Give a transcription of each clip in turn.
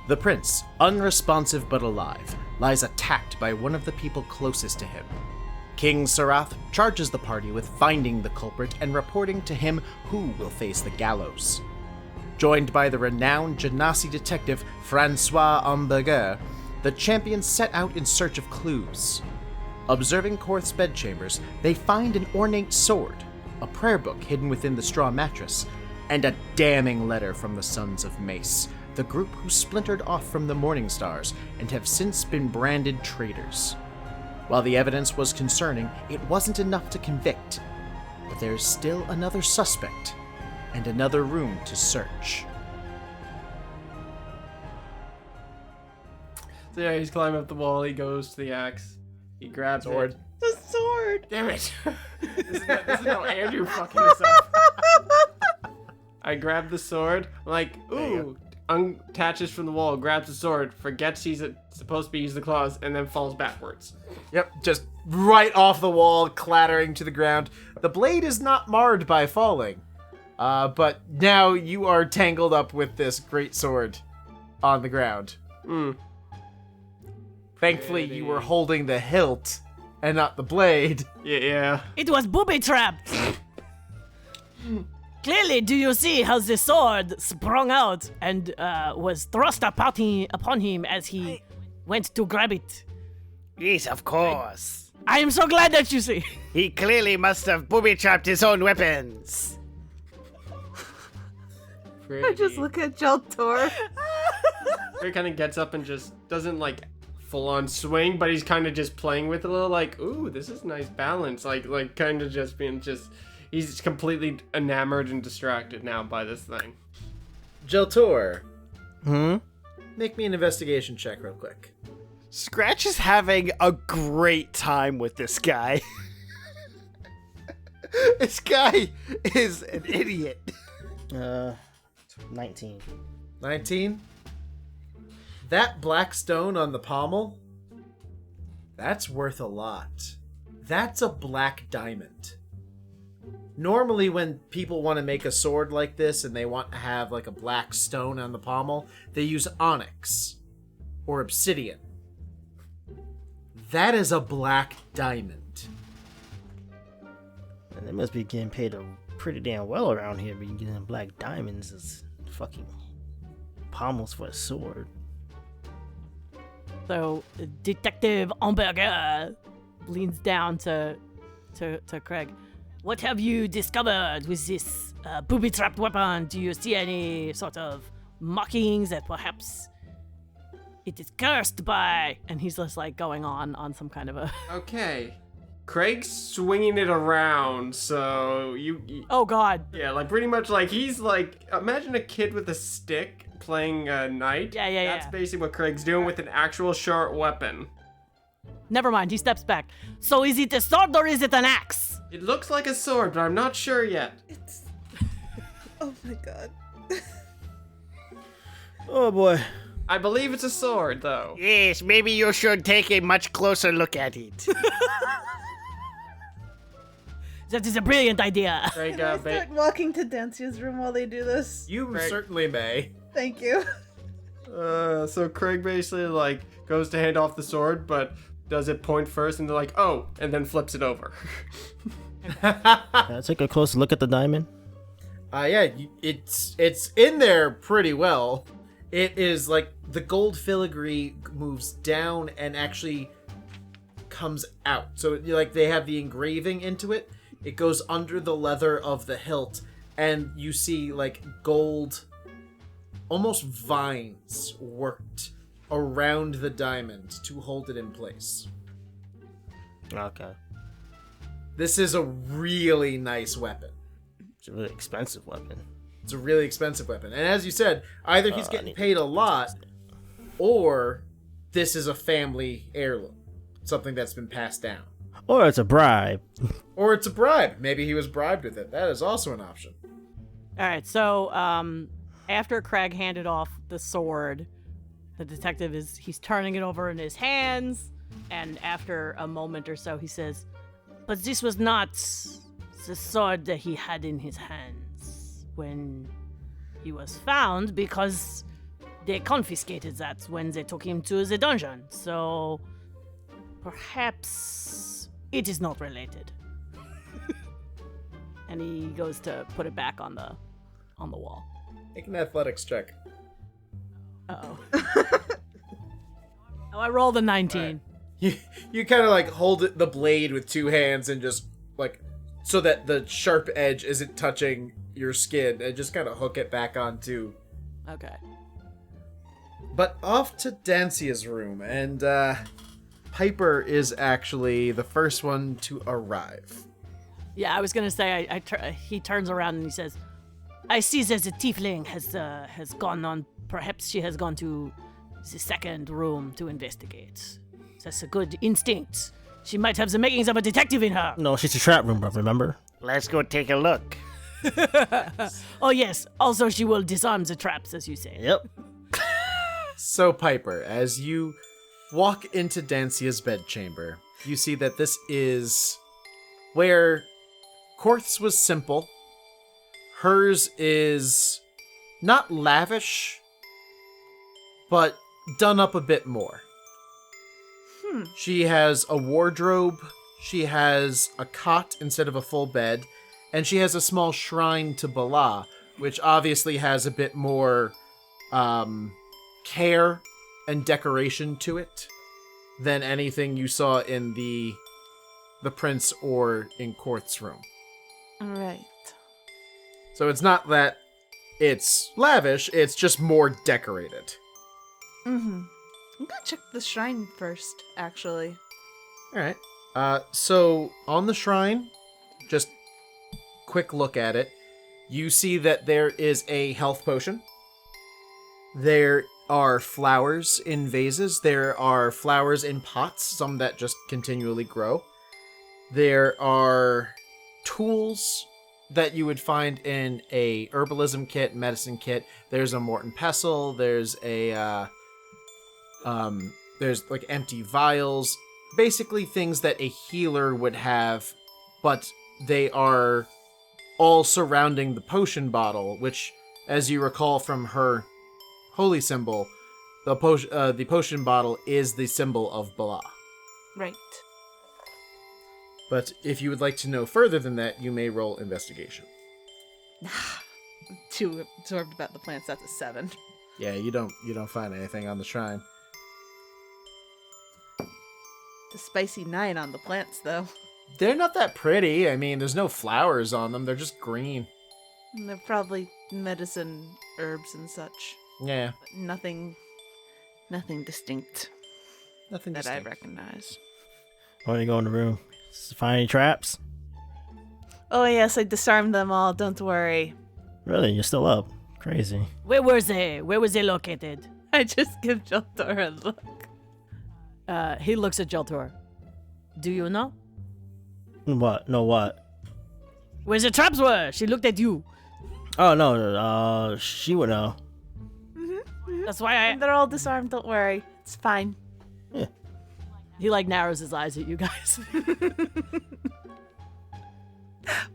The prince, unresponsive but alive, lies attacked by one of the people closest to him. King Sarath charges the party with finding the culprit and reporting to him who will face the gallows. Joined by the renowned Genasi detective Francois Amberger, the champions set out in search of clues. Observing Korth's bedchambers, they find an ornate sword, a prayer book hidden within the straw mattress, and a damning letter from the Sons of Mace, the group who splintered off from the Morning Stars and have since been branded traitors. While the evidence was concerning, it wasn't enough to convict, but there's still another suspect and another room to search. So yeah, he's climbing up the wall, he goes to the axe, he grabs Sword. it. The sword! Damn it! this is how Andrew fucking this up. I grab the sword, I'm like, ooh, unattaches from the wall, grabs the sword, forgets he's supposed to be using the claws, and then falls backwards. Yep, just right off the wall, clattering to the ground. The blade is not marred by falling, but now you are tangled up with this great sword on the ground. Thankfully, you were holding the hilt and not the blade. Yeah. It was booby-trapped! Clearly, do you see how the sword sprung out and was thrust upon him as he went to grab it? Yes, of course. I am so glad that you see. He clearly must have booby-trapped his own weapons. I just look at Jelltur. He kind of gets up and just doesn't like full-on swing, but he's kind of just playing with it a little, like, ooh, this is nice balance. Like kind of just being he's completely enamored and distracted now by this thing. Jelltur. Make me an investigation check real quick. Scratch is having a great time with this guy. This guy is an idiot. 19. 19? That black stone on the pommel? That's worth a lot. That's a black diamond. Normally when people want to make a sword like this and they want to have like a black stone on the pommel, they use onyx or obsidian. That is a black diamond. And they must be getting paid pretty damn well around here, but getting black diamonds is fucking pommels for a sword. So, Detective Amberger leans down to Kreg. What have you discovered with this booby-trapped weapon? Do you see any sort of markings that perhaps it is cursed by? And he's just like going on some kind of a... Okay. Craig's swinging it around, so you Oh god. yeah, like pretty much like he's like, imagine a kid with a stick playing a knight. Yeah. That's basically what Craig's doing with an actual sharp weapon. Never mind, he steps back. So is it a sword or is it an axe? It looks like a sword, but I'm not sure yet. It's... Oh my god. Oh boy. I believe it's a sword, though. Yes, maybe you should take a much closer look at it. That is a brilliant idea. Craig, Can I start walking to Dancia's room while they do this? You Right. certainly may. Thank you. So Craig basically like goes to hand off the sword, but does it point first, and they're like, oh, and then flips it over. Take a close look at the diamond. Yeah, it's in there pretty well. It is like the gold filigree moves down and actually comes out. So like they have the engraving into it. It goes under the leather of the hilt, and you see like gold, almost vines worked around the diamond to hold it in place. Okay. This is a really nice weapon. It's a really expensive weapon. It's a really expensive weapon. And as you said, either he's getting paid a lot, or this is a family heirloom. Something that's been passed down. Or it's a bribe. Or it's a bribe. Maybe he was bribed with it. That is also an option. Alright, so after Kreg handed off the sword, the detective he's turning it over in his hands, and after a moment or so he says, but this was not the sword that he had in his hands when he was found, because they confiscated that when they took him to the dungeon. So perhaps it is not related. And he goes to put it back on the wall. Make an athletics check. Uh-oh. Oh, I rolled a 19. You kind of like hold the blade with two hands and just like so that the sharp edge isn't touching your skin, and just kind of hook it back onto. Okay. But off to Dancia's room, and Piper is actually the first one to arrive. Yeah, I was gonna say he turns around and he says, "I see that the tiefling has gone on. Perhaps she has gone to the second room to investigate. That's a good instinct. She might have the makings of a detective in her." No, she's a trap room, bro, remember? Let's go take a look. Oh yes. Also, she will disarm the traps, as you say. Yep. So Piper, as you walk into Dancia's bedchamber, you see that this is where Korth's was simple. Hers is not lavish, but done up a bit more. She has a wardrobe, she has a cot instead of a full bed, and she has a small shrine to Bala, which obviously has a bit more care and decoration to it than anything you saw in the prince or in Korth's room. All right. So it's not that it's lavish, it's just more decorated. Mm-hmm. I'm gonna check the shrine first, actually. Alright. So on the shrine, just quick look at it. You see that there is a health potion. There are flowers in vases. There are flowers in pots, some that just continually grow. There are tools that you would find in a herbalism kit, medicine kit. There's a Morton pestle. There's a there's like empty vials, basically things that a healer would have, but they are all surrounding the potion bottle, which, as you recall from her holy symbol, the potion bottle is the symbol of Bala. Right. But if you would like to know further than that, you may roll investigation. I'm too absorbed about the plants. That's a 7. Yeah, you don't find anything on the shrine. The spicy 9 on the plants, though. They're not that pretty. I mean, there's no flowers on them. They're just green. And they're probably medicine herbs and such. Yeah. But nothing distinct Nothing that distinct. I recognize. Why don't you go in the room? Find any traps? Oh yes, I disarmed them all. Don't worry. Really? You're still up? Crazy. Where were they? Where was they located? I just give Jelltur a look. He looks at Jelltur. Do you know What? No, what? where the traps were? She looked at you. Oh, no, she would know. That's why And they're all disarmed. Don't worry. It's fine. he like narrows his eyes at you guys.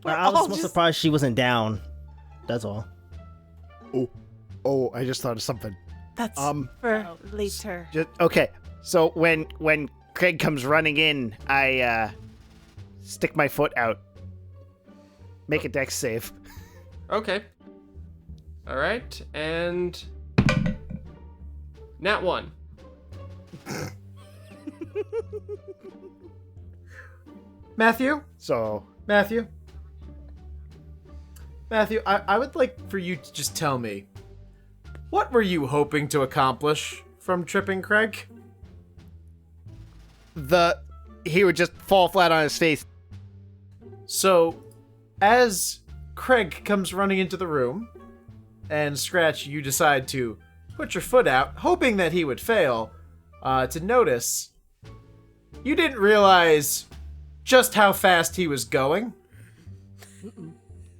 I was all more just- surprised she wasn't down. That's all. Oh, I just thought of something. That's Um, for later. Okay, so when Kreg comes running in, I stick my foot out. Make a dex save. Okay. All right, and nat 1. Matthew, So, I would like for you to just tell me, what were you hoping to accomplish from tripping Kreg? he would just fall flat on his face. So, as Kreg comes running into the room, and Scratch, you decide to put your foot out, hoping that he would fail, to notice you didn't realize just how fast he was going.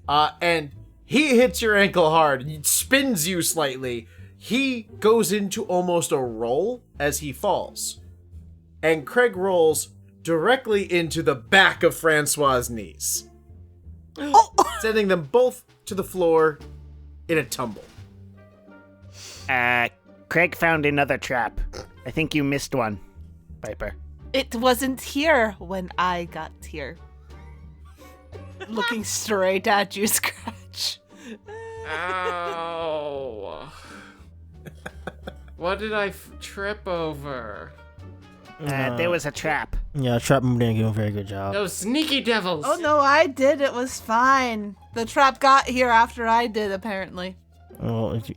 And he hits your ankle hard, and spins you slightly. He goes into almost a roll as he falls. And Kreg rolls directly into the back of Francois' knees, sending them both to the floor in a tumble. Kreg found another trap. I think you missed one, Piper. It wasn't here when I got here. Looking straight at you, Scratch. Ow. What did I trip over? There was a trap. Yeah, Trap didn't do a very good job. Those sneaky devils. Oh no, I did. It was fine. The trap got here after I did, apparently. Well, if you,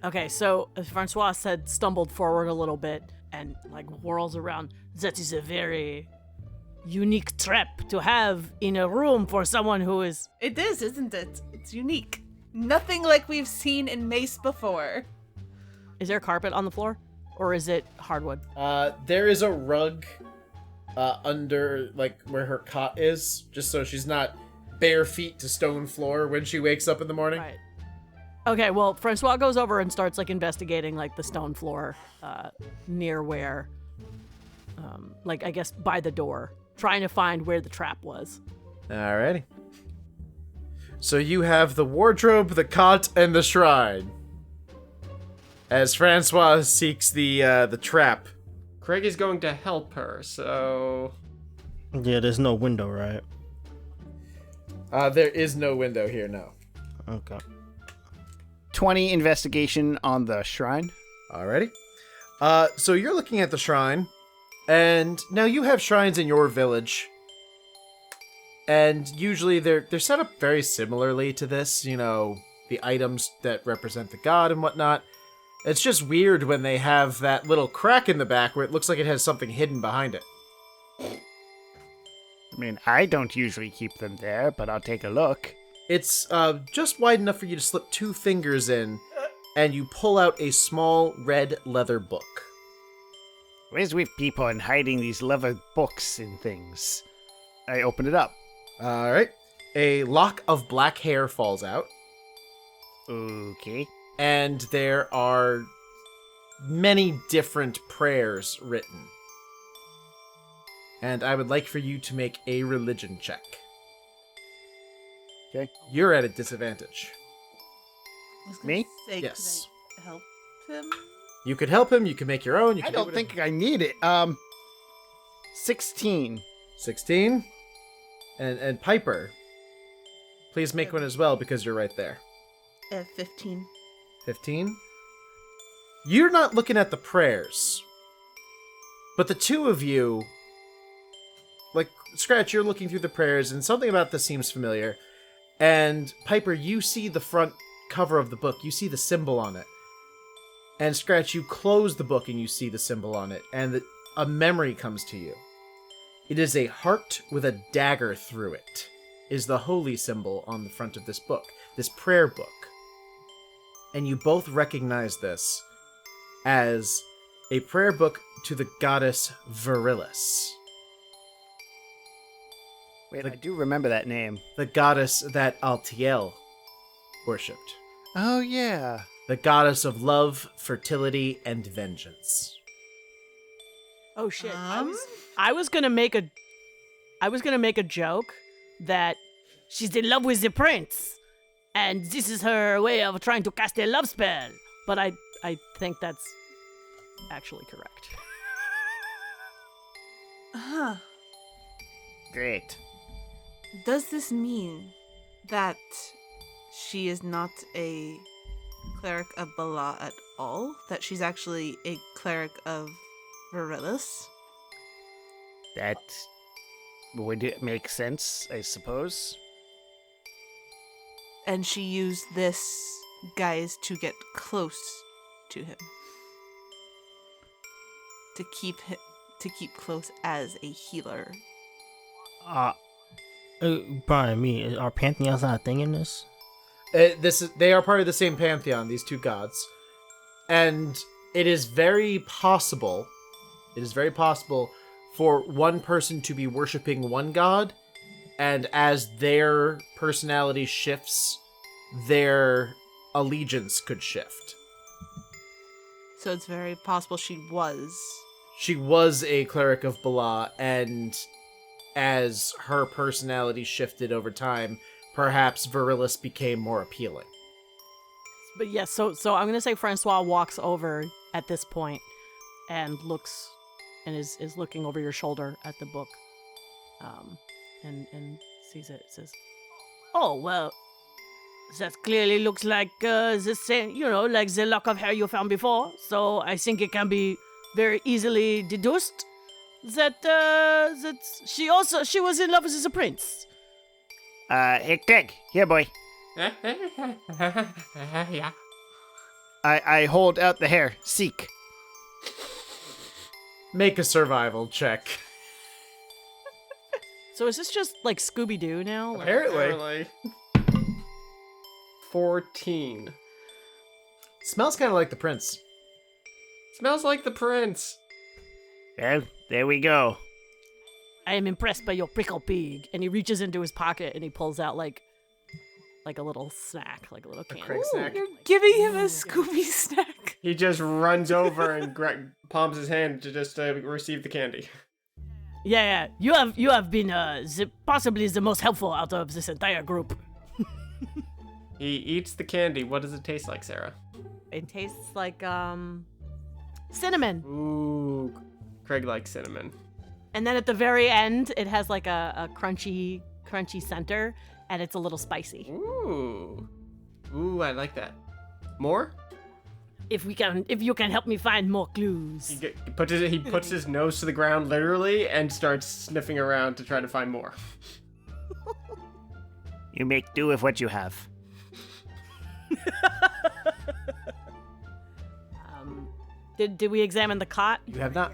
Okay, so Francois said stumbled forward a little bit and like whirls around. That is a very unique trap to have in a room for someone who is. It is, isn't it? It's unique. Nothing like we've seen in Mace before. Is there carpet on the floor, or is it hardwood? There is a rug under, like, where her cot is, just so she's not bare feet to stone floor when she wakes up in the morning. Right. Okay, well, Francois goes over and starts like investigating like the stone floor near where, like I guess by the door, trying to find where the trap was. Alrighty. So you have the wardrobe, the cot, and the shrine. As Francois seeks the trap. Kreg is going to help her, so... yeah, there's no window, right? There is no window here, no. Okay. 20 investigation on the shrine. Alrighty. So you're looking at the shrine, and now you have shrines in your village, and usually they're set up very similarly to this, you know, the items that represent the god and whatnot. It's just weird when they have that little crack in the back where it looks like it has something hidden behind it. I mean, I don't usually keep them there, but I'll take a look. It's just wide enough for you to slip 2 fingers in, and you pull out a small red leather book. Where's with people and hiding these leather books and things? I open it up. Alright. A lock of black hair falls out, Okay. and there are many different prayers written. And I would like for you to make a religion check. Okay. You're at a disadvantage. I was gonna Me? Say, Yes. Could I help him? You could help him, you can make your own. You I can don't think I need it. 16. 16. And Piper, please make one as well because you're right there. 15. 15. You're not looking at the prayers, but the two of you, like, Scratch, you're looking through the prayers, and something about this seems familiar. And Piper, you see the front cover of the book. You see the symbol on it. And Scratch, you close the book and you see the symbol on it, and a memory comes to you. It is a heart with a dagger through it, is the holy symbol on the front of this book, this prayer book. And you both recognize this as a prayer book to the goddess Virilis, Wait, I do remember that name. the goddess that Altiel worshipped, Oh, yeah. the goddess of love, fertility, and vengeance. Oh shit! I was gonna make a joke that she's in love with the prince, and this is her way of trying to cast a love spell. But I think that's actually correct. Huh. Great. Does this mean that she is not a cleric of Bala at all? That she's actually a cleric of Virilis? That would make sense, I suppose. And she used this guise to get close to him. To keep close as a healer. Brian, are pantheons not a thing in this? They are part of the same pantheon, these two gods. And it is very possible for one person to be worshiping one god, and as their personality shifts, their allegiance could shift. So it's very possible she was. She was a cleric of Bala, and as her personality shifted over time, perhaps Virilis became more appealing. But yes, so I'm gonna say Francois walks over at this point and looks and is looking over your shoulder at the book, and sees it. It says, "Oh well, that clearly looks like the same, like the lock of hair you found before. So I think it can be very easily deduced that she was in love with the prince." Hey, Kreg, here, boy. Yeah. I hold out the hair. Seek. Make a survival check. So is this just like Scooby-Doo now? Like, Apparently. 14. Smells kind of like the prince. Smells like the prince. Well, there we go. I am impressed by your prickle pig. And he reaches into his pocket and he pulls out like a little snack, like a little candy. Kreg snack. You're giving him a Scooby snack. He just runs over and palms his hand to just receive the candy. Yeah. You have been possibly the most helpful out of this entire group. He eats the candy. What does it taste like, Sarah? It tastes like cinnamon. Ooh, Kreg likes cinnamon. And then at the very end, it has like a crunchy center, and it's a little spicy. Ooh, I like that. More? If you can help me find more clues. He puts his nose to the ground literally and starts sniffing around to try to find more. You make do with what you have. Did we examine the cot? You have not.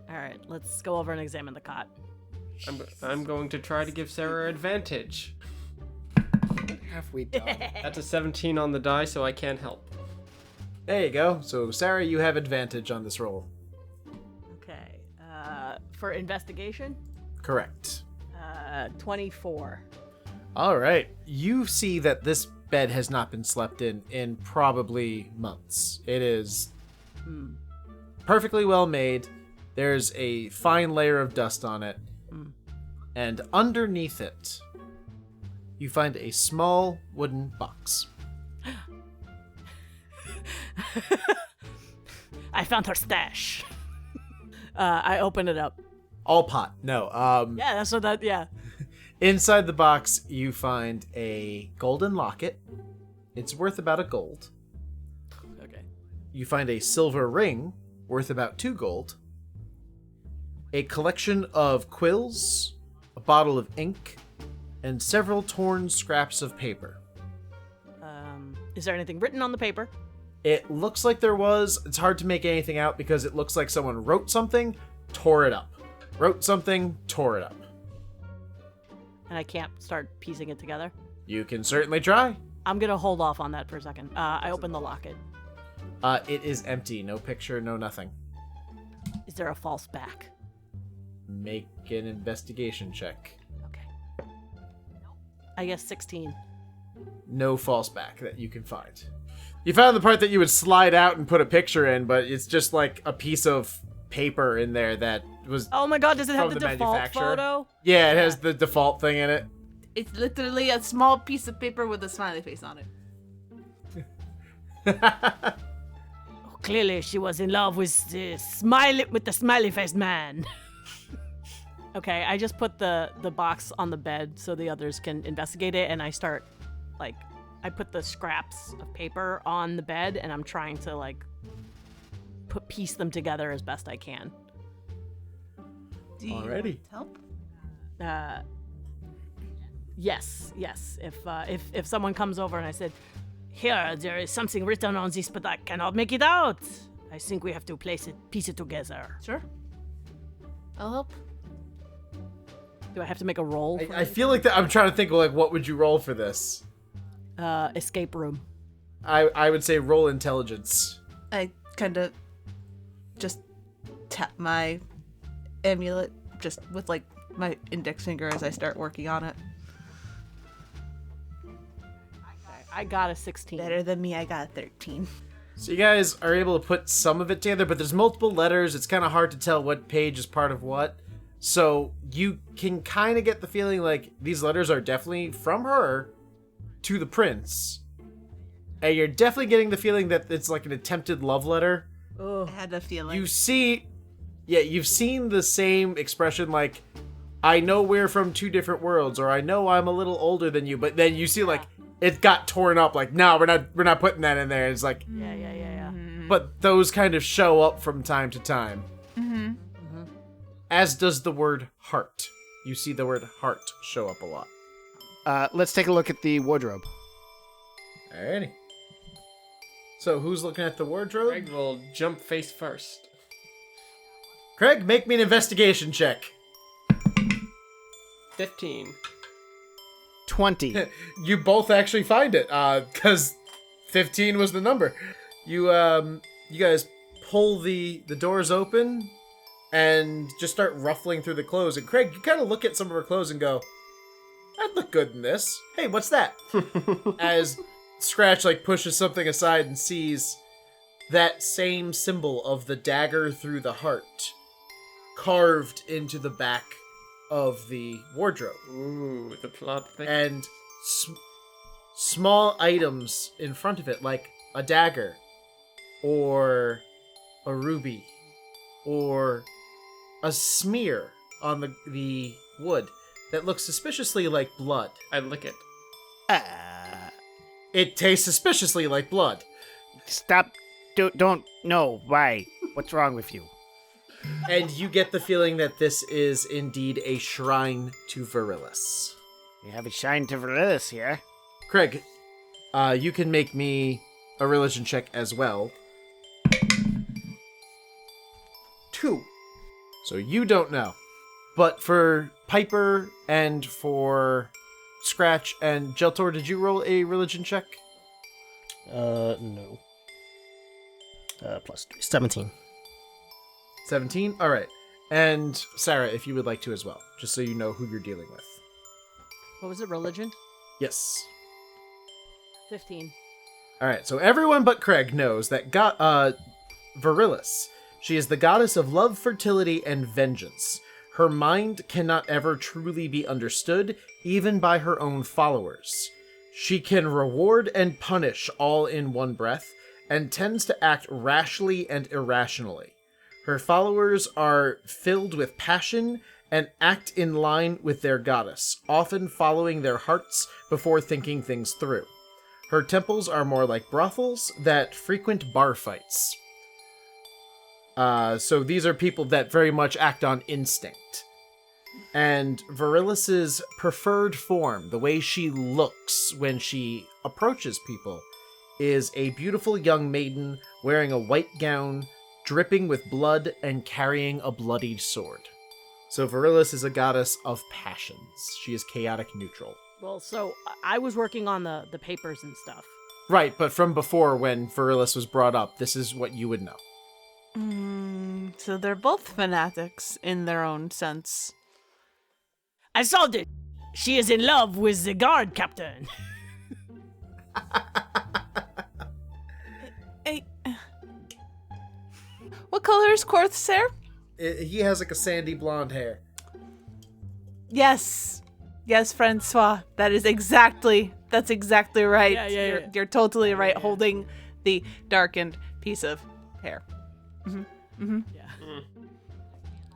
All right, let's go over and examine the cot. I'm going to try to give Sarah advantage. What have we done? That's a 17 on the die, so I can't help. There you go. So, Sarah, you have advantage on this roll. Okay. For investigation, Correct. 24. All right. You see that this bed has not been slept in probably months. It is perfectly well made. There's a fine layer of dust on it. And underneath it, you find a small wooden box. I found her stash. I open it up. All pot. No. Yeah, that's what that. Yeah. Inside the box, you find a golden locket. It's worth about a gold. Okay. You find a silver ring worth about 2 gold. A collection of quills, a bottle of ink, and several torn scraps of paper. Is there anything written on the paper? It looks like there was. It's hard to make anything out because it looks like someone wrote something, tore it up. Wrote something, tore it up. And I can't start piecing it together? You can certainly try. I'm gonna hold off on that for a second. I open the locket. It is empty. No picture, no nothing. Is there a false back? Make an investigation check. Okay. I guess 16. No false back that you can find. You found the part that you would slide out and put a picture in, but it's just like a piece of paper in there that was. Oh my god, does it have From the the default manufacturer. photo? Yeah, it has the default thing in it. It's literally a small piece of paper with a smiley face on it. Oh, clearly she was in love with the smiley faced man. Okay, I just put the box on the bed so the others can investigate it, and I start, like, I put the scraps of paper on the bed, and I'm trying to, piece them together as best I can. Do you Alrighty. want help? Yes. If someone comes over and I said, "Here, there is something written on this, but I cannot make it out. I think we have to piece it together." Sure. I'll help. Do I have to make a roll? For I feel like I'm trying to think of what would you roll for this? escape room. I would say roll intelligence. I kind of just tap my amulet just with my index finger as I start working on it. I got a 16. Better than me, I got a 13. So you guys are able to put some of it together, but there's multiple letters. It's kind of hard to tell what page is part of what. So you can kind of get the feeling like these letters are definitely from her to the prince. And you're definitely getting the feeling that it's like an attempted love letter. I had a feeling. You've seen the same expression like, I know we're from two different worlds, or I know I'm a little older than you, but then you see like it got torn up. Like, no, we're not putting that in there. It's like, Yeah. but those kind of show up from time to time. As does the word heart. You see the word heart show up a lot. Let's take a look at the wardrobe. Alrighty. So who's looking at the wardrobe? Kreg will jump face first. Kreg, make me an investigation check. 15. 20. You both actually find it, because 15 was the number. You guys pull the doors open and just start ruffling through the clothes. And Kreg, you kind of look at some of her clothes and go, I'd look good in this. Hey, what's that? As Scratch like pushes something aside and sees that same symbol of the dagger through the heart carved into the back of the wardrobe. Ooh, the plot thick. And small items in front of it, like a dagger, or a ruby, or a smear on the wood that looks suspiciously like blood. I lick it. It tastes suspiciously like blood. Stop. Don't. No. Why? What's wrong with you? And you get the feeling that this is indeed a shrine to Virilis. We have a shine to Virilis here. Kreg, you can make me a religion check as well. 2. So you don't know. But for Piper and for Scratch and Jelltur, did you roll a religion check? No. Plus 3. 17. 17? Alright. And Sara, if you would like to as well, just so you know who you're dealing with. What was it? Religion? Yes. 15. Alright, so everyone but Kreg knows that Virilis, she is the goddess of love, fertility, and vengeance. Her mind cannot ever truly be understood, even by her own followers. She can reward and punish all in one breath, and tends to act rashly and irrationally. Her followers are filled with passion and act in line with their goddess, often following their hearts before thinking things through. Her temples are more like brothels that frequent bar fights. So these are people that very much act on instinct. And Virilis's preferred form, the way she looks when she approaches people, is a beautiful young maiden wearing a white gown, dripping with blood and carrying a bloodied sword. So Virilis is a goddess of passions. She is chaotic neutral. Well, so I was working on the papers and stuff. Right, but from before when Virilis was brought up, this is what you would know. So they're both fanatics in their own sense. I solved it. She is in love with the guard captain. Hey, what color is Quarth's hair? He has like a sandy blonde hair. Yes, Francois. That's exactly right. Yeah. You're totally right. Holding the darkened piece of hair.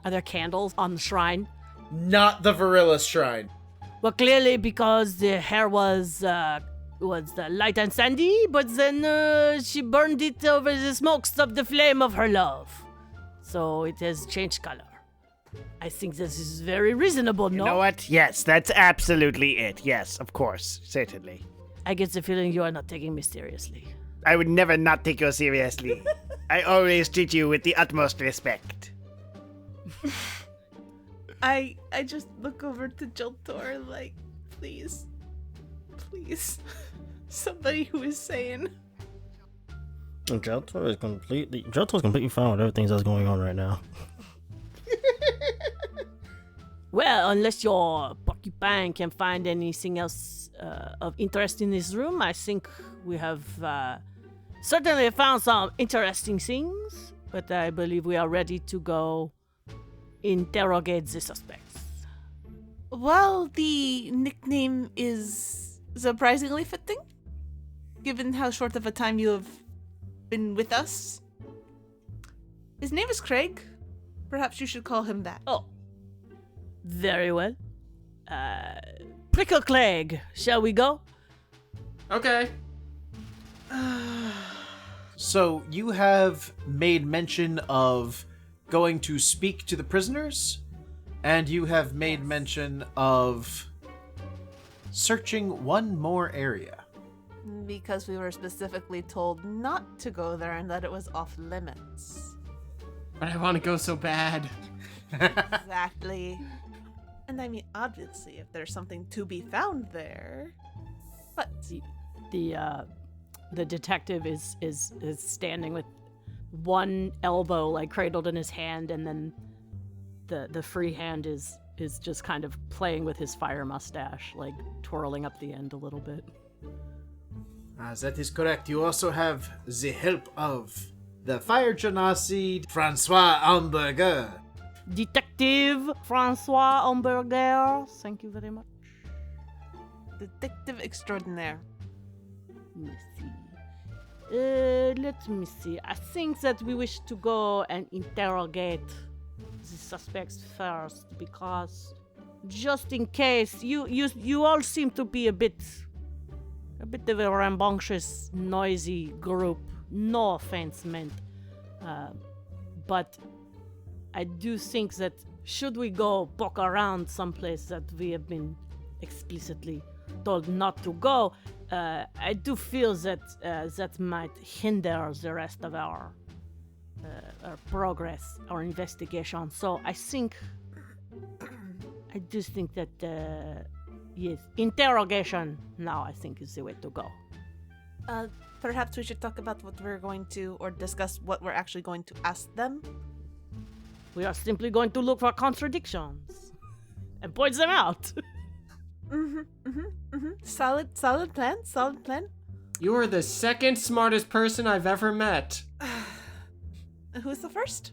Are there candles on the shrine? Not the Virilis shrine. Well, clearly because the hair was light and sandy, but then she burned it over the smokes of the flame of her love. So it has changed color. I think this is very reasonable, no? You know what? Yes, that's absolutely it. Yes, of course. Certainly. I get the feeling you are not taking me seriously. I would never not take you seriously. I always treat you with the utmost respect. I just look over to Jelltur like, please, somebody who is sane. Jelltur's completely fine with everything that's going on right now. Well, unless your porcupine can find anything else of interest in this room, I think we have certainly found some interesting things, but I believe we are ready to go interrogate the suspects. Well, the nickname is surprisingly fitting. given how short of a time you have been with us. His name is Kreg. Perhaps you should call him that. Oh, very well. Prickle Clegg, shall we go? Okay. So you have made mention of going to speak to the prisoners, and you have made mention of searching one more area. Because we were specifically told not to go there and that it was off limits. But I want to go so bad. Exactly. And I mean, obviously, if there's something to be found there. But The detective is standing with one elbow like cradled in his hand, and then the free hand is just kind of playing with his fire mustache, like twirling up the end a little bit. That is correct. You also have the help of the fire genasi Francois Hamburger. Detective Francois Hamburger, thank you very much. detective extraordinaire. Let me see. Let me see. I think that we wish to go and interrogate the suspects first, because just in case you all seem to be a bit of a rambunctious, noisy group. No offense meant, but I do think that should we go poke around someplace that we have been explicitly told not to go, I do feel that that might hinder the rest of our progress, our investigation. So I do think that yes, interrogation now I think is the way to go. Perhaps we should talk about what we're going to, or discuss what we're actually going to ask them. We are simply going to look for contradictions and point them out. Solid plan. You are the second smartest person I've ever met. Who's the first?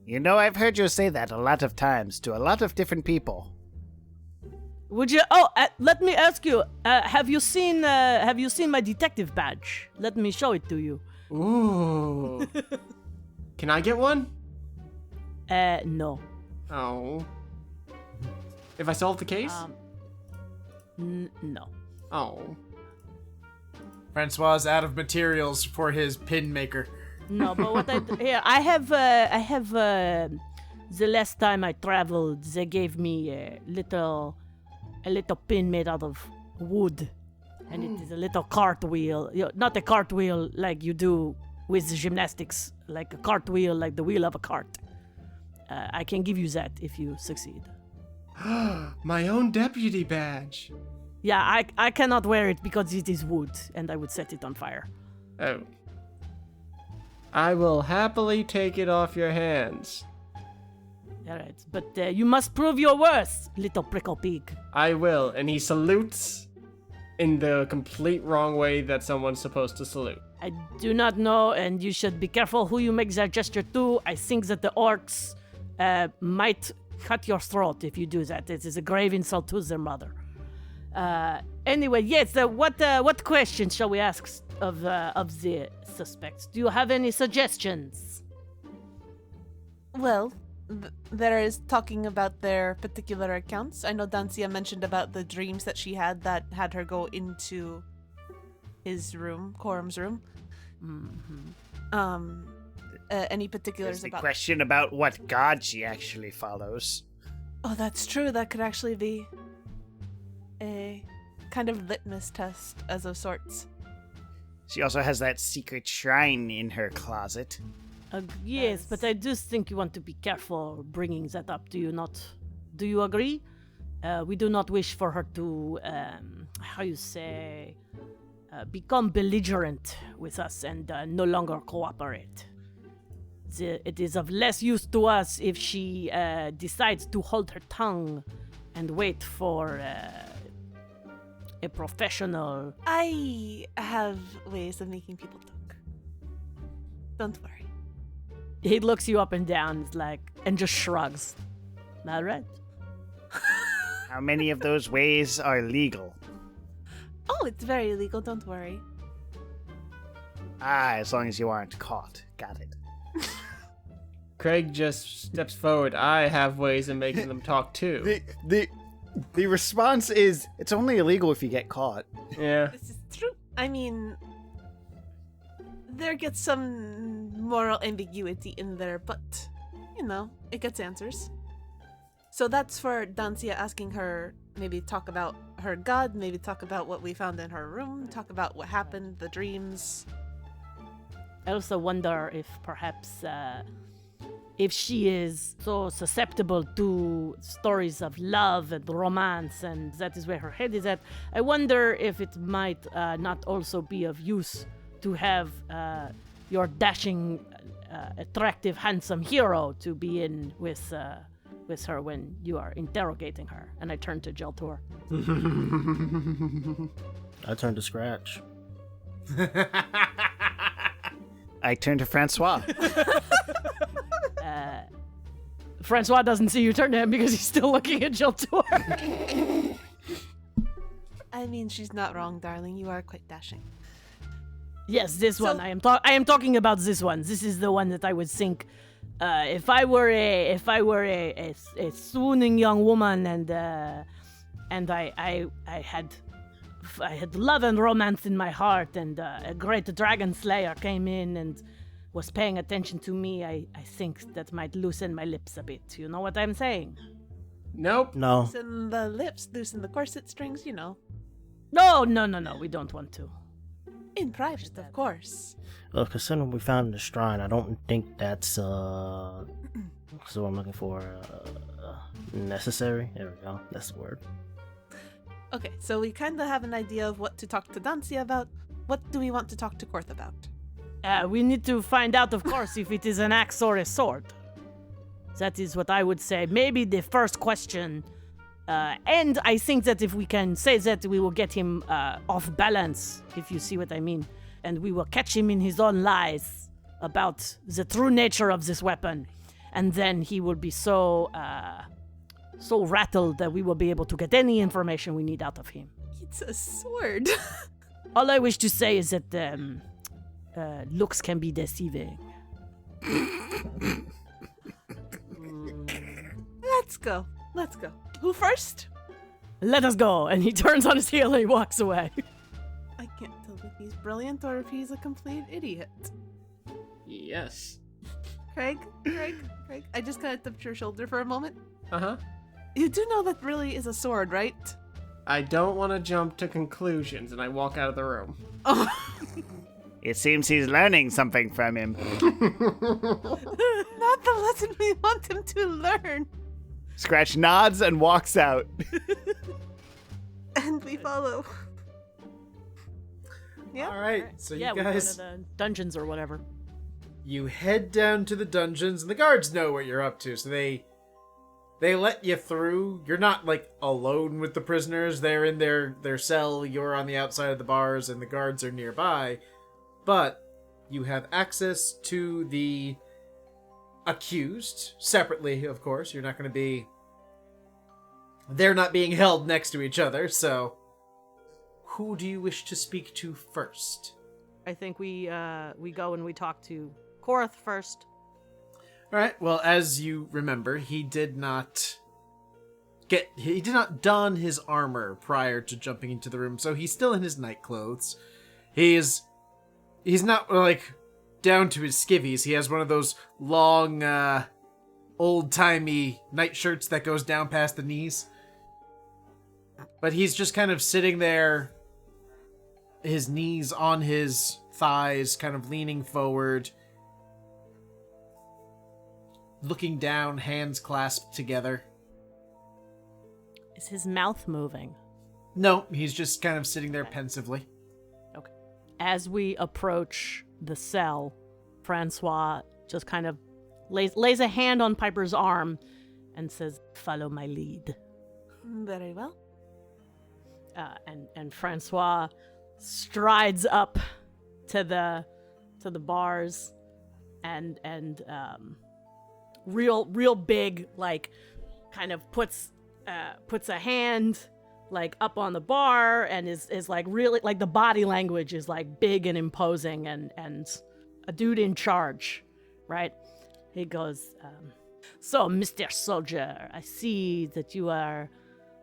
You know, I've heard you say that a lot of times to a lot of different people. Would you? Oh, let me ask you. Have you seen my detective badge? Let me show it to you. Ooh. Can I get one? No. Oh. If I solve the case? No. Oh. Francois is out of materials for his pin maker. No, but what I have the last time I traveled, they gave me a little pin made out of wood, and it is a little cartwheel. Not a cartwheel like you do with gymnastics, like a cartwheel, like the wheel of a cart. I can give you that if you succeed. My own deputy badge. Yeah, I cannot wear it because it is wood, and I would set it on fire. Oh. I will happily take it off your hands. All right, but you must prove your worth, little prickle pig. I will, and he salutes in the complete wrong way that someone's supposed to salute. I do not know, and you should be careful who you make that gesture to. I think that the orcs might cut your throat if you do that. It is a grave insult to their mother. Anyway, yes. What questions shall we ask of the suspects? Do you have any suggestions? Well, there is talking about their particular accounts. I know Dancia mentioned about the dreams that she had that had her go into his room, Quorum's room. Mm-hmm. Any particulars There's the about... question about what god she actually follows. Oh, that's true. That could actually be a kind of litmus test as of sorts. She also has that secret shrine in her closet. Yes, but I do think you want to be careful bringing that up. Do you not? Do you agree? We do not wish for her to, become belligerent with us and no longer cooperate. It is of less use to us if she decides to hold her tongue and wait for a professional. I have ways of making people talk. Don't worry. He looks you up and down, and just shrugs. All right. How many of those ways are legal? Oh, it's very illegal. Don't worry. As long as you aren't caught. Got it. Kreg just steps forward. I have ways of making them talk too. The response is, it's only illegal if you get caught. Yeah. This is true. I mean, there gets some moral ambiguity in there, but, it gets answers. So that's for Dancia asking her, maybe talk about her god, maybe talk about what we found in her room, talk about what happened, the dreams. I also wonder if perhaps if she is so susceptible to stories of love and romance, and that is where her head is at, I wonder if it might not also be of use to have your dashing, attractive, handsome hero to be in with her when you are interrogating her. And I turn to Jelltur. I turned to Scratch. I turn to Francois. Francois doesn't see you turn to him because he's still looking at Jelltur. I mean, she's not wrong, darling. You are quite dashing. Yes, this one. I am talking about this one. This is the one that I would think, if I were a swooning young woman and I had love and romance in my heart, and a great dragon slayer came in and was paying attention to me, I think that might loosen my lips a bit. You know what I'm saying? Nope. No. Loosen the lips, loosen the corset strings, No, we don't want to. In private, of course. Well, considering we found in the shrine, I don't think that's what's the word I'm looking for? Necessary. There we go. That's the word. Okay, so we kind of have an idea of what to talk to Dancia about. What do we want to talk to Korth about? We need to find out, of course, if it is an axe or a sword. That is what I would say. Maybe the first question. And I think that if we can say that, we will get him off balance, if you see what I mean. And we will catch him in his own lies about the true nature of this weapon. And then he will be so rattled that we will be able to get any information we need out of him. It's a sword. All I wish to say is that looks can be deceiving. Let's go. Who first? Let us go. And he turns on his heel and he walks away. I can't tell if he's brilliant or if he's a complete idiot. Yes. Kreg, I just kind of tapped your shoulder for a moment. Uh-huh. You do know that really is a sword, right? I don't want to jump to conclusions, and I walk out of the room. Oh. It seems he's learning something from him. Not the lesson we want him to learn. Scratch nods and walks out. And we follow. Yeah. All right, so Yeah, you we go guys, to the dungeons or whatever. you head down to the dungeons, and the guards know what you're up to, so they let you through. You're not like alone with the prisoners. They're in their cell. You're on the outside of the bars, and the guards are nearby. But you have access to the accused separately, of course. You're not going to be... They're not being held next to each other, so... Who do you wish to speak to first? I think we go and we talk to Korth first. Alright, well, as you remember, he did not don his armor prior to jumping into the room, so he's still in his night clothes. He's not, like, down to his skivvies. He has one of those long, old-timey night shirts that goes down past the knees. But he's just kind of sitting there, his knees on his thighs, kind of leaning forward, looking down, hands clasped together. Is his mouth moving? No, he's just kind of sitting there pensively. Okay. As we approach the cell, Francois just kind of lays a hand on Piper's arm and says, "Follow my lead." Very well. And Francois strides up to the bars and real big, like, kind of puts a hand like up on the bar and is like really like the body language is like big and imposing and a dude in charge, right? He goes, so Mr. Soldier, I see that you are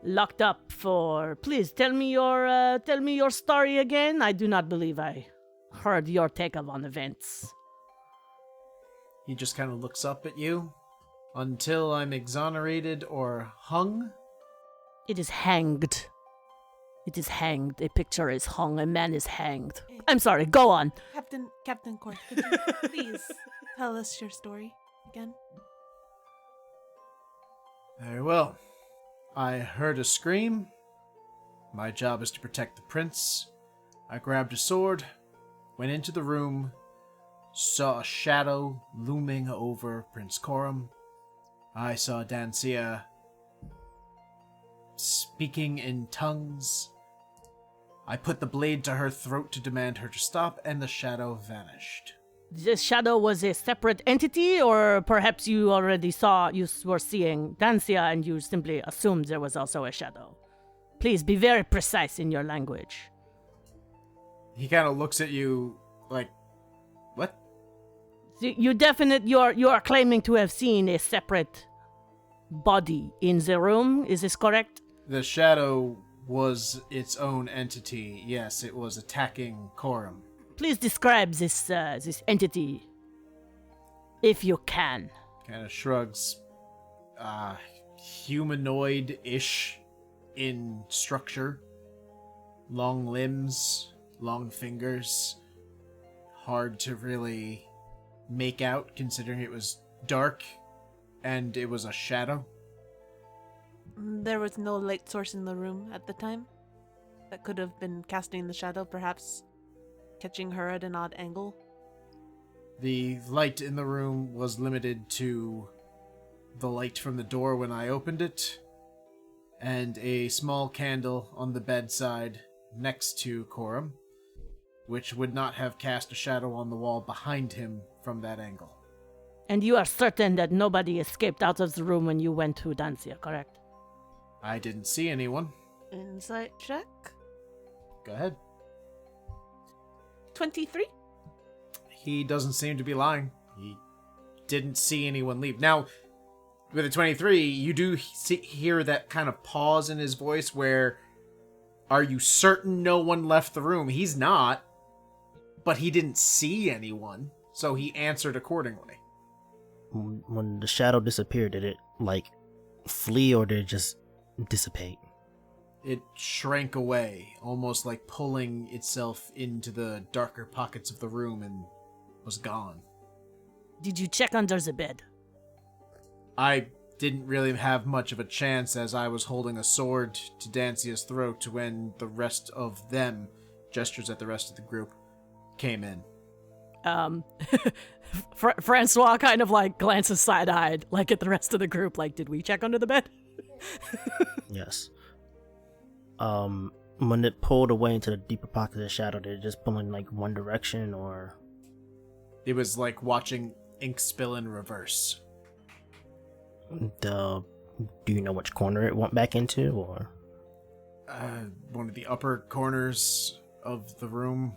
locked up for. Please tell me your story again. I do not believe I heard your take on events. He just kind of looks up at you. Until I'm exonerated or hung? It is hanged. It is hanged. A picture is hung. A man is hanged. I'm sorry. Go on. Captain Court, could you please tell us your story again? Very well. I heard a scream. My job is to protect the prince. I grabbed a sword, went into the room, saw a shadow looming over Prince Coram. I saw Dancia speaking in tongues. I put the blade to her throat to demand her to stop, and the shadow vanished. This shadow was a separate entity, or perhaps you already were seeing Dancia and you simply assumed there was also a shadow. Please be very precise in your language. He kind of looks at you like, what? You are claiming to have seen a separate body in the room. Is this correct? The shadow was its own entity. Yes, it was attacking Coram. Please describe this entity, if you can. Kind of shrugs. Humanoid-ish in structure. Long limbs, long fingers. Hard to really make out considering it was dark and it was a shadow. There was no light source in the room at the time that could have been casting the shadow, perhaps catching her at an odd angle. The light in the room was limited to the light from the door when I opened it, and a small candle on the bedside next to Coram, which would not have cast a shadow on the wall behind him from that angle. And you are certain that nobody escaped out of the room when you went to Dancia, correct? I didn't see anyone. Insight check. Go ahead. 23? He doesn't seem to be lying. He didn't see anyone leave. Now, with a 23, you do hear that kind of pause in his voice where, are you certain no one left the room? He's not, but he didn't see anyone, so he answered accordingly. When the shadow disappeared, did it, like, flee or did it just dissipate? It shrank away, almost like pulling itself into the darker pockets of the room and was gone. Did you check under the bed? I didn't really have much of a chance as I was holding a sword to Dancia's throat when the rest of them, gestures at the rest of the group, came in. Francois kind of like glances side-eyed, like at the rest of the group, like, did we check under the bed? Yes. When it pulled away into the deeper pocket of the shadow, did it just pull in like one direction or? It was like watching ink spill in reverse. Do you know which corner it went back into or? One of the upper corners of the room.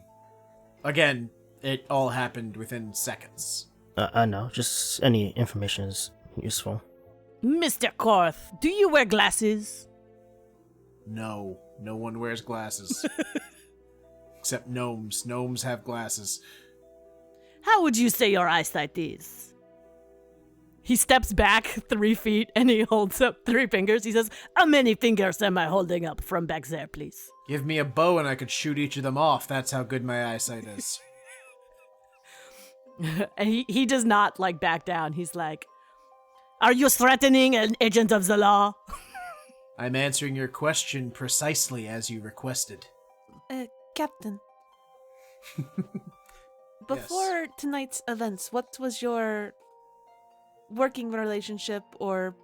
Again, it all happened within seconds. I know. Just any information is useful. Mr. Korth, do you wear glasses? No one wears glasses. Except gnomes. Gnomes have glasses. How would you say your eyesight is? He steps back 3 feet and he holds up 3 fingers. He says, how many fingers am I holding up from back there, please? Give me a bow and I could shoot each of them off. That's how good my eyesight is. And he does not like back down. He's like, are you threatening an agent of the law? I'm answering your question precisely as you requested. Captain. Before tonight's events, what was your working relationship or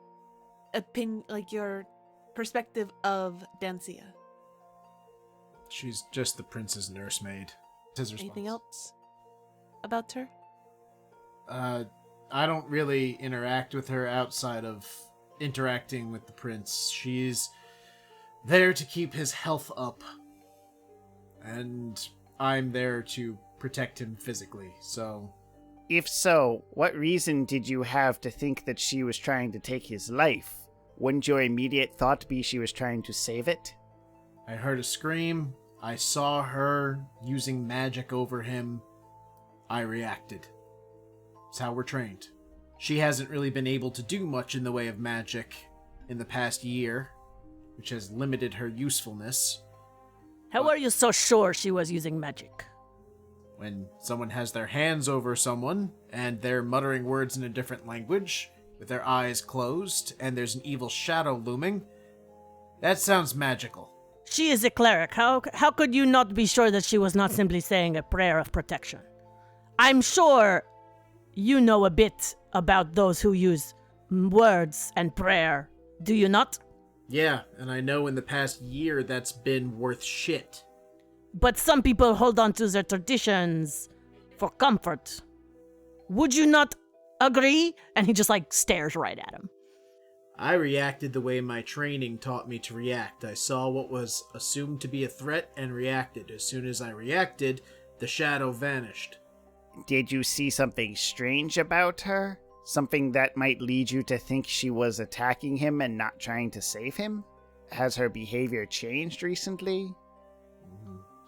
opinion, like your perspective of Dancia? She's just the prince's nursemaid. His response. Anything else about her? I don't really interact with her outside of interacting with the prince. She's there to keep his health up. And I'm there to protect him physically, so... If so, what reason did you have to think that she was trying to take his life? Wouldn't your immediate thought be she was trying to save it? I heard a scream. I saw her using magic over him. I reacted. It's how we're trained. She hasn't really been able to do much in the way of magic in the past year, which has limited her usefulness. How are you so sure she was using magic? When someone has their hands over someone, and they're muttering words in a different language, with their eyes closed, and there's an evil shadow looming, that sounds magical. She is a cleric. How could you not be sure that she was not simply saying a prayer of protection? I'm sure you know a bit about those who use words and prayer, do you not? Yeah, and I know in the past year that's been worth shit. But some people hold on to their traditions for comfort. Would you not agree? And he just stares right at him. I reacted the way my training taught me to react. I saw what was assumed to be a threat and reacted. As soon as I reacted, the shadow vanished. Did you see something strange about her? Something that might lead you to think she was attacking him and not trying to save him? Has her behavior changed recently?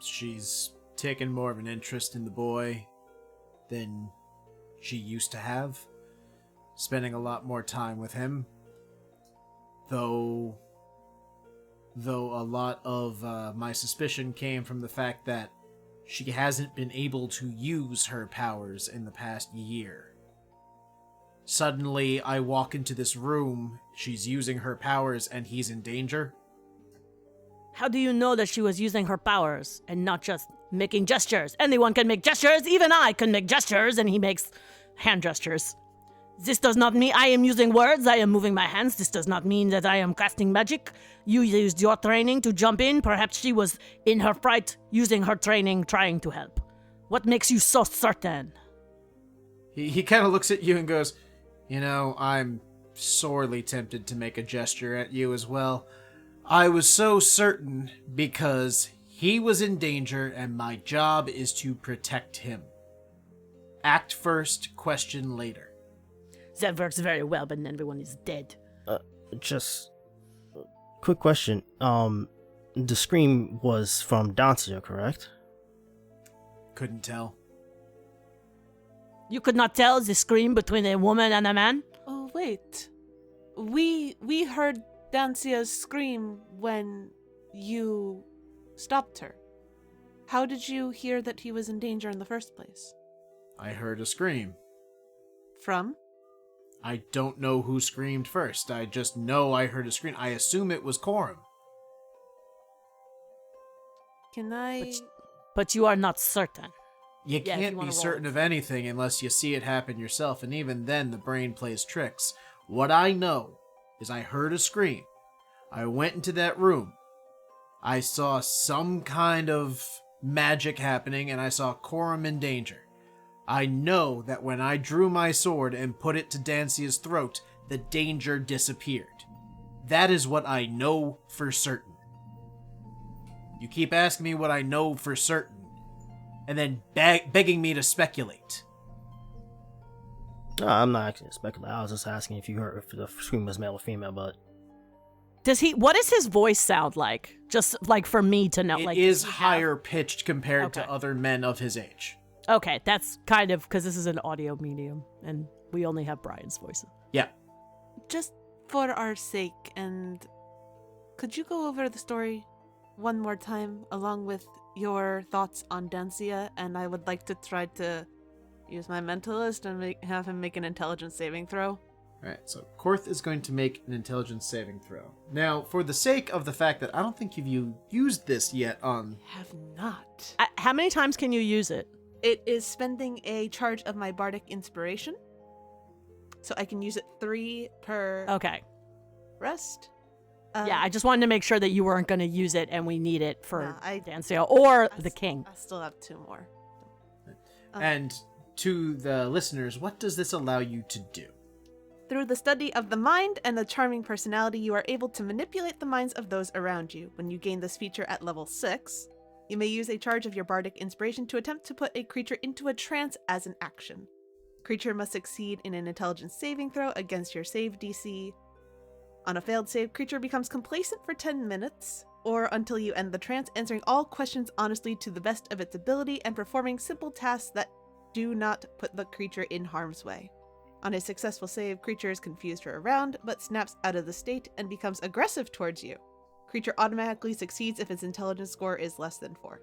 She's taken more of an interest in the boy than she used to have, spending a lot more time with him. Though a lot of my suspicion came from the fact that she hasn't been able to use her powers in the past year. Suddenly, I walk into this room, she's using her powers, and he's in danger. How do you know that she was using her powers and not just making gestures? Anyone can make gestures, even I can make gestures, and he makes hand gestures. This does not mean I am using words, I am moving my hands. This does not mean that I am casting magic. You used your training to jump in. Perhaps she was in her fright, using her training, trying to help. What makes you so certain? He kind of looks at you and goes, I'm sorely tempted to make a gesture at you as well. I was so certain because he was in danger and my job is to protect him. Act first, question later. That works very well, but then everyone is dead. Just quick question. The scream was from Dancia, correct? Couldn't tell. You could not tell the scream between a woman and a man? Oh, wait. We heard Dancia's scream when you stopped her. How did you hear that he was in danger in the first place? I heard a scream. From? I don't know who screamed first. I just know I heard a scream. I assume it was Corum. Can I... But you are not certain. You Yeah, if can't you be wanna certain roll. of anything unless you see it happen yourself, and even then the brain plays tricks. What I know is I heard a scream. I went into that room. I saw some kind of magic happening, and I saw Corum in danger. I know that when I drew my sword and put it to Dancia's throat, the danger disappeared. That is what I know for certain. You keep asking me what I know for certain, and then begging me to speculate. No, I'm not actually speculating. I was just asking if you heard if the scream was male or female, but... What does his voice sound like? Just for me to know. It is higher pitched compared Okay. to other men of his age. Okay, that's kind of because this is an audio medium and we only have Bryan's voice. Yeah. Just for our sake, and could you go over the story one more time along with your thoughts on Dancia? And I would like to try to use my mentalist and have him make an intelligence saving throw. Alright, so Korth is going to make an intelligence saving throw. Now, for the sake of the fact that I don't think you've used this yet on... Have not. How many times can you use it? It is spending a charge of my bardic inspiration. So I can use it 3 per Okay. rest. Yeah, I just wanted to make sure that you weren't going to use it and we need it for No, I- Dancia or I the s- king. I still have 2 more. And to the listeners, what does this allow you to do? Through the study of the mind and a charming personality, you are able to manipulate the minds of those around you. When you gain this feature at level 6, you may use a charge of your bardic inspiration to attempt to put a creature into a trance as an action. Creature must succeed in an intelligence saving throw against your save DC. On a failed save, creature becomes complacent for 10 minutes, or until you end the trance, answering all questions honestly to the best of its ability and performing simple tasks that do not put the creature in harm's way. On a successful save, creature is confused for a round, but snaps out of the state and becomes aggressive towards you. Creature automatically succeeds if its intelligence score is less than 4.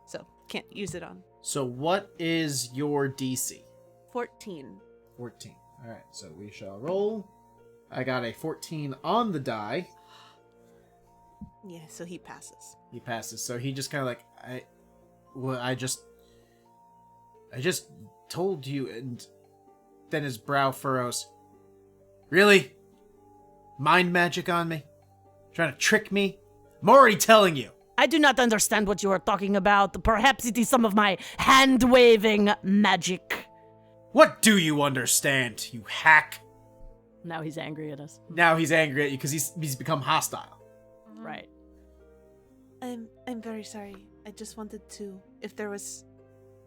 So, can't use it on. So what is your DC? 14. 14. Alright, so we shall roll. I got a 14 on the die. Yeah, so he passes. He passes. So he just kind of like, I just told you, and then his brow furrows. Really? Mind magic on me? Trying to trick me? I'm already telling you. I do not understand what you are talking about. Perhaps it is some of my hand-waving magic. What do you understand, you hack? Now he's angry at us. Now he's angry at you because he's become hostile. Right. I'm very sorry. I just wanted to, if there was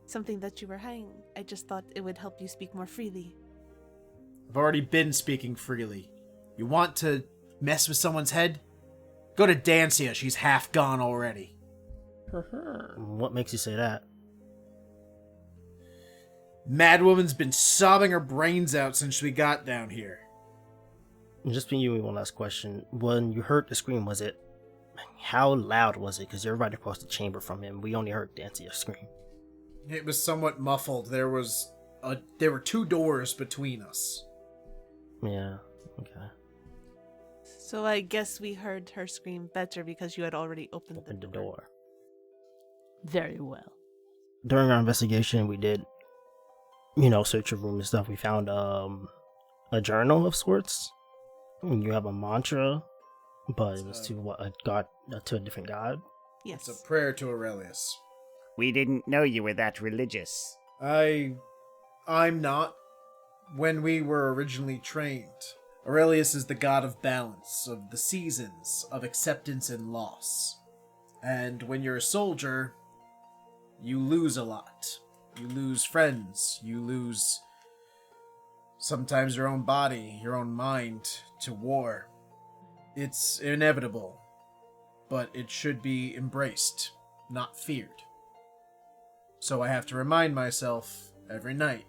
something that you were hiding, I just thought it would help you speak more freely. I've already been speaking freely. You want to mess with someone's head? Go to Dancia, she's half gone already. What makes you say that? Madwoman's been sobbing her brains out since we got down here. Just for you, one last question. When you heard the scream, how loud was it? Because you're right across the chamber from him. We only heard Dancia scream. It was somewhat muffled. There were 2 doors between us. Yeah, okay. So I guess we heard her scream better because you had already opened the door. Very well. During our investigation, we did, search your room and stuff. We found a journal of sorts. You have a mantra, but it was to a different god. Yes. It's a prayer to Aurelius. We didn't know you were that religious. I'm not. When we were originally trained, Aurelius is the god of balance, of the seasons, of acceptance and loss. And when you're a soldier, you lose a lot. You lose friends. You lose sometimes your own body, your own mind to war. It's inevitable, but it should be embraced, not feared. So I have to remind myself every night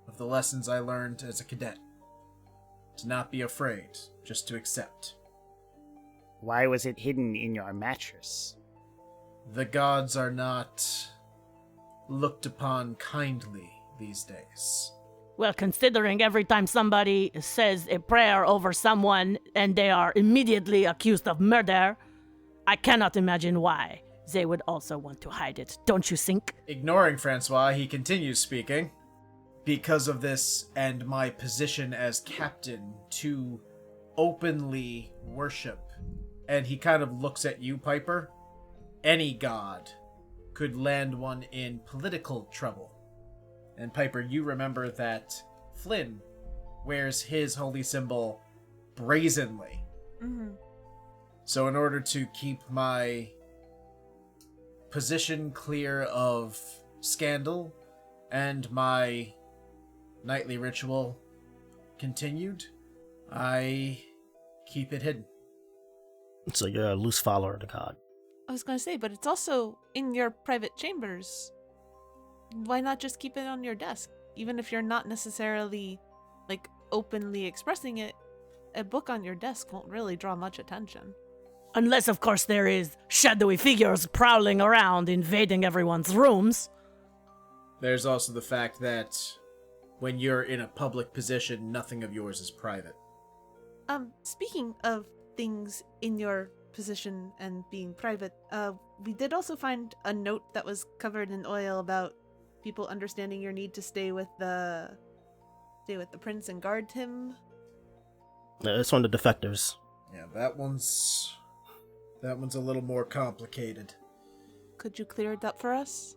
of the lessons I learned as a cadet. To not be afraid, just to accept. Why was it hidden in your mattress? The gods are not looked upon kindly these days. Well, considering every time somebody says a prayer over someone and they are immediately accused of murder, I cannot imagine why they would also want to hide it. Don't you think? Ignoring Francois, he continues speaking. Because of this and my position as captain to openly worship, and he kind of looks at you, Piper, any god could land one in political trouble. And Piper, you remember that Flynn wears his holy symbol brazenly. Mm-hmm. So in order to keep my position clear of scandal and my nightly ritual continued, I keep it hidden. So you're a loose follower of the god. I was going to say, but it's also in your private chambers. Why not just keep it on your desk? Even if you're not necessarily, openly expressing it, a book on your desk won't really draw much attention. Unless, of course, there is shadowy figures prowling around, invading everyone's rooms. There's also the fact that when you're in a public position, nothing of yours is private. Speaking of things in your position and being private, we did also find a note that was covered in oil about people understanding your need to stay with the prince and guard him. It's one of the defectors. Yeah, that one's a little more complicated. Could you clear it up for us?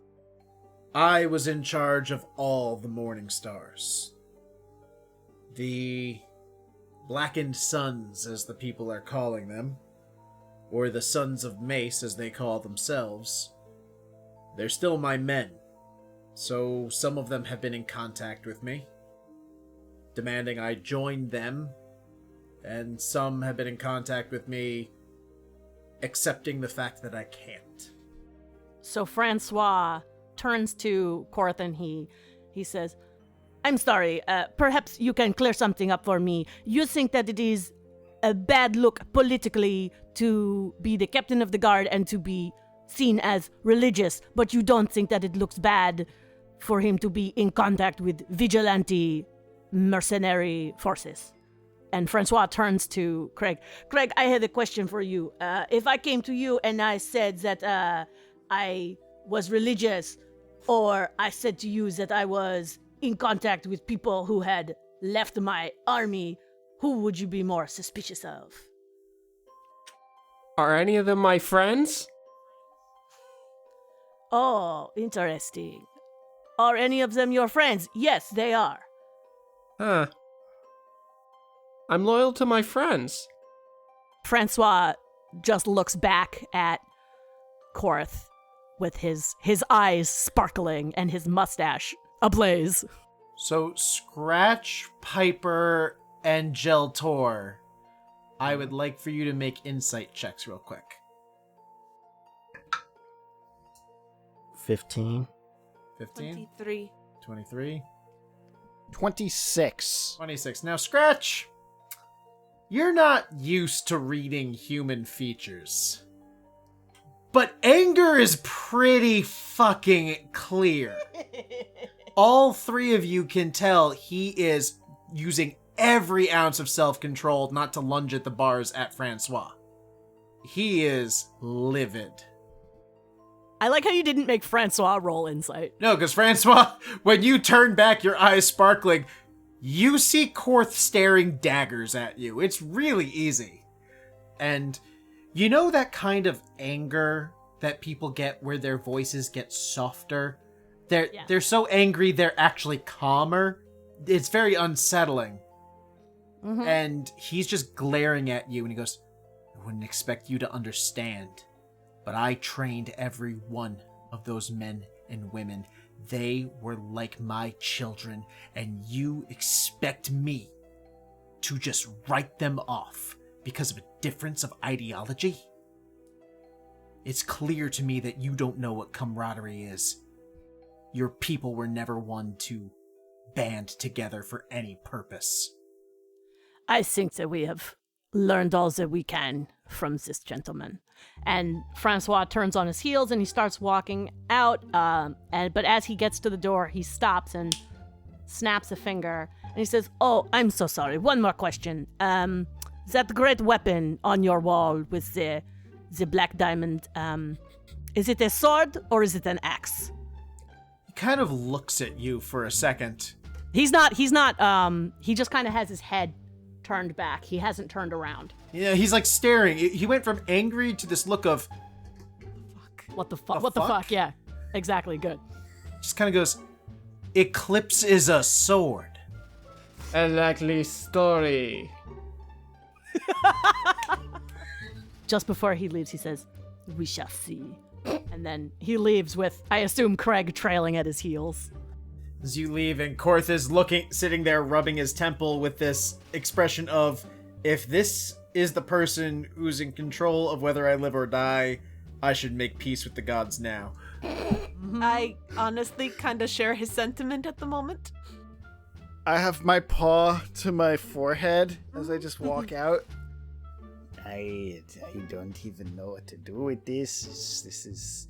I was in charge of all the Morning Stars. The Blackened Sons, as the people are calling them, or the Sons of Mace, as they call themselves, they're still my men. So some of them have been in contact with me, demanding I join them, and some have been in contact with me accepting the fact that I can't. So Francois turns to Korth and he says, I'm sorry, perhaps you can clear something up for me. You think that it is a bad look politically to be the captain of the guard and to be seen as religious, but you don't think that it looks bad for him to be in contact with vigilante mercenary forces. And Francois turns to Kreg. Kreg, I had a question for you. If I came to you and I said that I was religious, or I said to you that I was in contact with people who had left my army, who would you be more suspicious of? Are any of them my friends? Oh, interesting. Are any of them your friends? Yes, they are. Huh. I'm loyal to my friends. Francois just looks back at Korth with his eyes sparkling and his mustache ablaze. So, Scratch, Piper, and Jelltur, I would like for you to make insight checks real quick. 15. 15? 23. 23? 26. 26. Now, Scratch, you're not used to reading human features. But anger is pretty fucking clear. All three of you can tell he is using every ounce of self-control not to lunge at the bars at Francois. He is livid. I like how you didn't make Francois roll insight. No, because Francois, when you turn back, your eyes sparkling, you see Korth staring daggers at you. It's really easy. And you know that kind of anger that people get where their voices get softer? They're so angry they're actually calmer. It's very unsettling. Mm-hmm. And he's just glaring at you and he goes, I wouldn't expect you to understand, but I trained every one of those men and women. They were like my children, and you expect me to just write them off because of a difference of ideology? It's clear to me that you don't know what camaraderie is. Your people were never one to band together for any purpose. I think that we have learned all that we can from this gentleman. And Francois turns on his heels and he starts walking out. But as he gets to the door, he stops and snaps a finger. And he says, oh, I'm so sorry. One more question. That great weapon on your wall with the black diamond, is it a sword or is it an axe? He kind of looks at you for a second. He just kind of has his head turned back. He hasn't turned around. Yeah, he's like staring. He went from angry to this look of, What the fuck? Yeah, exactly. Good. just kind of goes, Eclipse is a sword. A likely story. Just before he leaves, he says, we shall see. And then he leaves with, I assume, Kreg trailing at his heels. As you leave, and Korth is sitting there rubbing his temple with this expression of, if this is the person who's in control of whether I live or die, I should make peace with the gods now. I honestly kind of share his sentiment at the moment. I have my paw to my forehead as I just walk out. I don't even know what to do with this. This is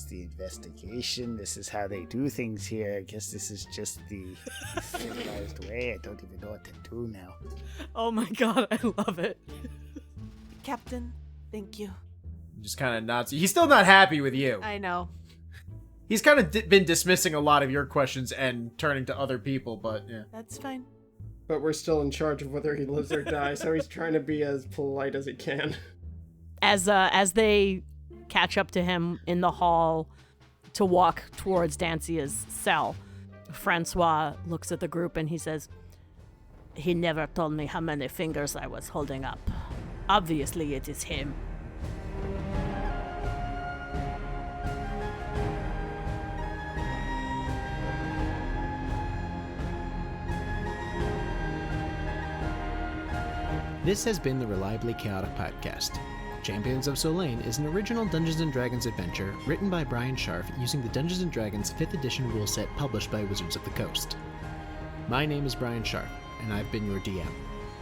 the investigation. This is how they do things here. I guess this is just the civilized way. I don't even know what to do now. Oh my god, I love it. Captain, thank you. Just kind of nods. He's still not happy with you. I know. He's kind of been dismissing a lot of your questions and turning to other people, but yeah. That's fine. But we're still in charge of whether he lives or dies, so he's trying to be as polite as he can. As they catch up to him in the hall to walk towards Dancia's cell, Francois looks at the group and he says, he never told me how many fingers I was holding up. Obviously, it is him. This has been the Reliably Chaotic podcast. Champions of Solane is an original Dungeons & Dragons adventure written by Bryan Scharf using the Dungeons & Dragons 5th edition rule set published by Wizards of the Coast. My name is Bryan Scharf, and I've been your DM.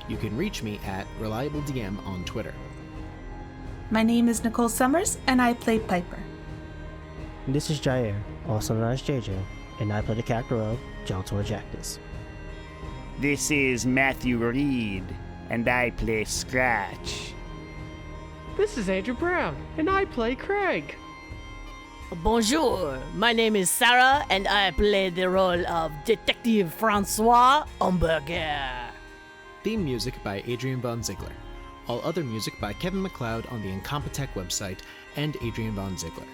You can reach me at ReliableDM on Twitter. My name is Nicole Summers, and I play Piper. This is Jair, also known as JJ, and I play the character of Jelltur Jactus. This is Matthew Reed, and I play Scratch. This is Andrew Brown, and I play Kreg. Bonjour, my name is Sara, and I play the role of Detective Francois Hamburger. Theme music by Adrian von Ziegler. All other music by Kevin MacLeod on the Incompetech website and Adrian von Ziegler.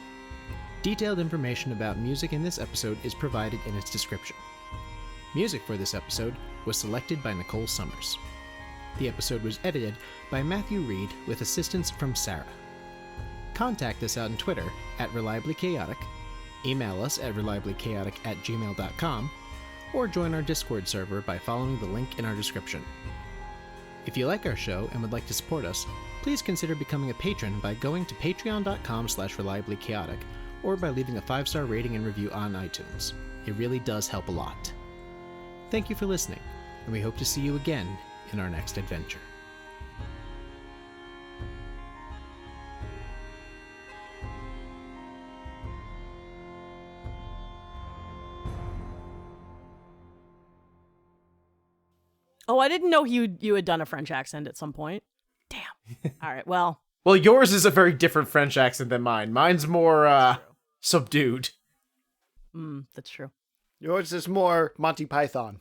Detailed information about music in this episode is provided in its description. Music for this episode was selected by Nicole Summers. The episode was edited by Matthew Reed with assistance from Sara. Contact us out on Twitter at Reliably Chaotic, email us at reliablychaotic@gmail.com, or join our Discord server by following the link in our description. If you like our show and would like to support us, please consider becoming a patron by going to patreon.com/reliablychaotic or by leaving a 5-star rating and review on iTunes. It really does help a lot. Thank you for listening, and we hope to see you again in our next adventure. Oh, I didn't know you had done a French accent at some point. Damn. All right, well. Well, yours is a very different French accent than mine. Mine's more subdued. That's true. Yours is more Monty Python.